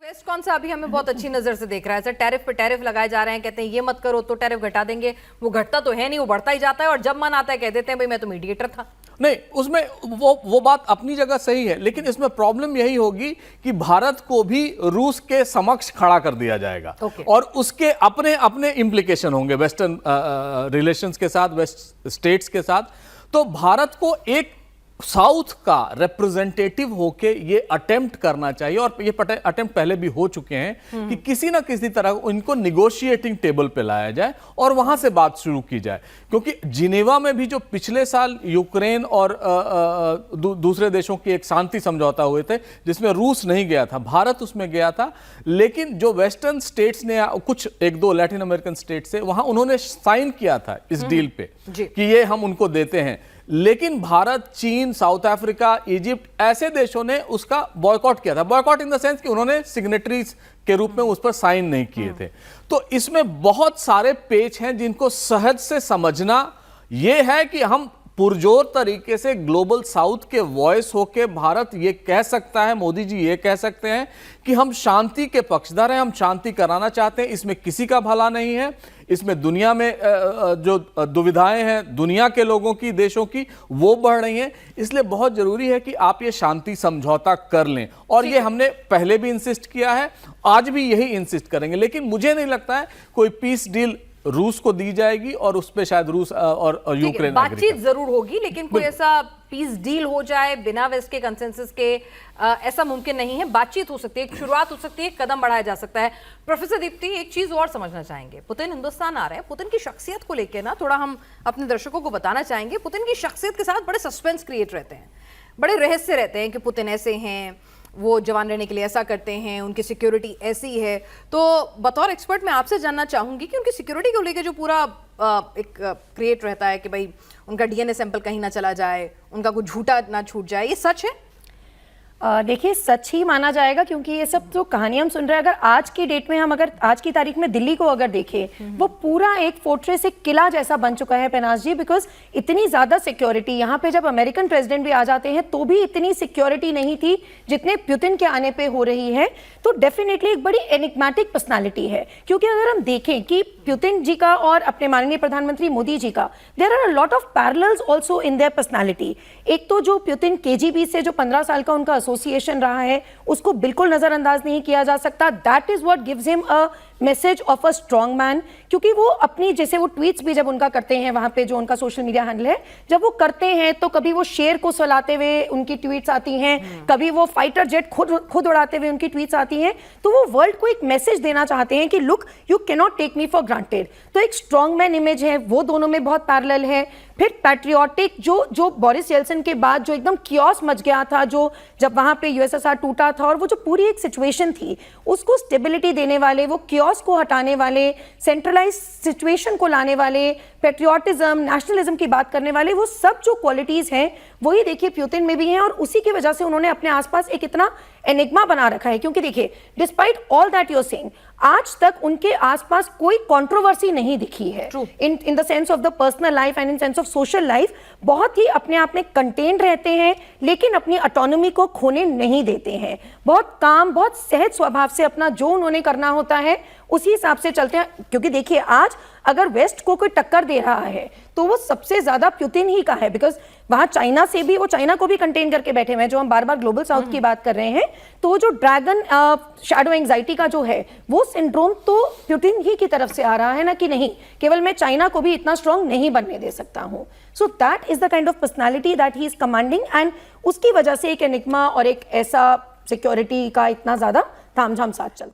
Waste कौन सा अभी हमें बहुत अच्छी नजर से देख रहा है, सर टैरिफ पे टैरिफ लगाए जा रहे हैं, कहते हैं ये मत करो तो टैरिफ घटा देंगे, वो घटता तो है नहीं, वो बढ़ता ही जाता है और जब मन आता है कह देते हैं भाई मैं तो मीडिएटर था। नहीं, उसमें वो बात अपनी जगह सही है, लेकिन इसमें प्रॉब्लम यही होगी कि भारत को भी रूस के समक्ष खड़ा कर दिया जाएगा और उसके अपने अपने इम्प्लीकेशन होंगे वेस्टर्न रिलेशंस के साथ, वेस्ट स्टेट्स के साथ। तो भारत को एक साउथ का रिप्रेजेंटेटिव होके ये अटेम्प्ट करना चाहिए, और ये अटेम्प्ट पहले भी हो चुके हैं कि किसी ना किसी तरह उनको निगोशिएटिंग टेबल पे लाया जाए और वहां से बात शुरू की जाए। क्योंकि जिनेवा में भी जो पिछले साल यूक्रेन और दूसरे देशों की एक शांति समझौता हुए थे जिसमें रूस नहीं गया था, भारत उसमें गया था, लेकिन जो वेस्टर्न स्टेट्स ने, कुछ एक दो लैटिन अमेरिकन स्टेट से, वहां उन्होंने साइन किया था इस डील पे कि ये हम उनको देते हैं। लेकिन भारत, चीन, साउथ अफ्रीका, इजिप्ट ऐसे देशों ने उसका बॉयकॉट किया था। बॉयकॉट इन द सेंस कि उन्होंने सिग्नेटरीज के रूप में उस पर साइन नहीं किए थे। तो इसमें बहुत सारे पेच हैं जिनको सहज से समझना यह है कि हम पुरजोर तरीके से ग्लोबल साउथ के वॉइस होके भारत ये कह सकता है, मोदी जी ये कह सकते हैं कि हम शांति के पक्षधर हैं, हम शांति कराना चाहते हैं, इसमें किसी का भला नहीं है, इसमें दुनिया में जो दुविधाएं हैं दुनिया के लोगों की, देशों की, वो बढ़ रही हैं। इसलिए बहुत जरूरी है कि आप ये शांति समझौता कर लें, और ये हमने पहले भी इंसिस्ट किया है, आज भी यही इंसिस्ट करेंगे। लेकिन मुझे नहीं लगता है कोई पीस डील रूस को दी जाएगी और उस पे शायद रूस और यूक्रेन बातचीत जरूर होगी, लेकिन कोई ऐसा पीस डील हो जाए बिना वेस्ट के कंसेंसस के, ऐसा मुमकिन नहीं है। बातचीत हो सकती है, एक शुरुआत हो सकती है, एक कदम बढ़ाया जा सकता है। प्रोफेसर दीप्ति, एक चीज और समझना चाहेंगे, पुतिन हिंदुस्तान आ रहे हैं, पुतिन की शख्सियत को लेकर ना थोड़ा हम अपने दर्शकों को बताना चाहेंगे। पुतिन की शख्सियत के साथ बड़े सस्पेंस क्रिएट रहते हैं, बड़े रहस्य रहते हैं कि पुतिन ऐसे हैं, वो जवान रहने के लिए ऐसा करते हैं, उनकी सिक्योरिटी ऐसी है। तो बतौर एक्सपर्ट मैं आपसे जानना चाहूंगी कि उनकी सिक्योरिटी को लेकर जो पूरा एक क्रिएट रहता है कि भाई उनका डीएनए सैंपल कहीं ना चला जाए, उनका कुछ झूठा ना छूट जाए, ये सच है? देखिए, सच ही माना जाएगा, क्योंकि ये सब जो कहानी हम सुन रहे हैं, अगर आज की डेट में हम, अगर आज की तारीख में दिल्ली को अगर देखें, वो पूरा एक फोर्ट्रेस, एक किला जैसा बन चुका है पेनाज जी, बिकॉज इतनी ज्यादा सिक्योरिटी यहाँ पे, जब अमेरिकन प्रेसिडेंट भी आ जाते हैं तो भी इतनी सिक्योरिटी नहीं थी जितने पुतिन के आने पे हो रही है। तो डेफिनेटली एक बड़ी एनिग्मेटिक पर्सनालिटी है, क्योंकि अगर हम देखें कि पुतिन जी का और अपने माननीय प्रधानमंत्री मोदी जी का, there are a lot of parallels also in their personality. एक तो जो पुतिन केजीबी से जो 15 साल का उनका एसोसिएशन रहा है, उसको बिल्कुल नजरअंदाज नहीं किया जा सकता। That is what gives him a message of a strong man, क्योंकि वो अपनी, जैसे वो ट्वीट्स भी जब उनका करते हैं वहां पे, जो उनका सोशल मीडिया हैंडल है, जब वो करते हैं तो कभी वो शेर को सुलाते हुए उनकी ट्वीट्स आती हैं, कभी वो फाइटर जेट खुद उड़ाते हुए उनकी ट्वीट्स आती हैं। तो वो वर्ल्ड को एक मैसेज देना चाहते हैं कि look, you can not take me for granted. तो एक स्ट्रॉन्ग मैन इमेज है, वो दोनों में बहुत पैरेलल है। फिर पैट्रियोटिक, जो बोरिस येल्सिन के बाद जो एकदम कियोस मच गया था, जो जब वहां पे यूएसएसआर टूटा था, और वो जो पूरी एक सिचुएशन थी उसको स्टेबिलिटी देने वाले, वो कियोस को हटाने वाले, सेंट्रलाइज सिचुएशन को लाने वाले, पैट्रियोटिज्म, नेशनलिज्म की बात करने वाले, वो सब जो क्वालिटीज हैं वही देखिए पुतिन में भी हैं, और उसी की वजह से उन्होंने अपने आसपास एक इतना एनिग्मा बना रखा है। क्योंकि देखिए, despite all that you are saying, आज तक उनके आसपास कोई कंट्रोवर्सी नहीं दिखी है in the sense of the personal life and in sense of social life. बहुत ही अपने आप में कंटेन्ड रहते हैं, लेकिन अपनी ऑटोनॉमी को खोने नहीं देते हैं। बहुत काम, बहुत सहज स्वभाव से अपना जो उन्होंने करना होता है उसी हिसाब से चलते हैं। क्योंकि देखिए, आज अगर वेस्ट को कोई टक्कर दे रहा है तो वो सबसे ज्यादा पुतिन ही का है, बिकॉज वहां चाइना से भी, वो चाइना को भी कंटेन करके बैठे हुए हैं। जो हम बार बार ग्लोबल साउथ की बात कर रहे हैं, तो वो जो ड्रैगन शैडो एंजाइटी का जो है, वो सिंड्रोम तो पुतिन ही की तरफ से आ रहा है ना, कि नहीं, केवल मैं चाइना को भी इतना स्ट्रांग नहीं बनने दे सकता हूं। So that is the kind of personality that he is commanding, and उसकी वजह से एक एनिग्मा और एक ऐसा सिक्योरिटी का इतना ज्यादा तामझाम साथ चलता है।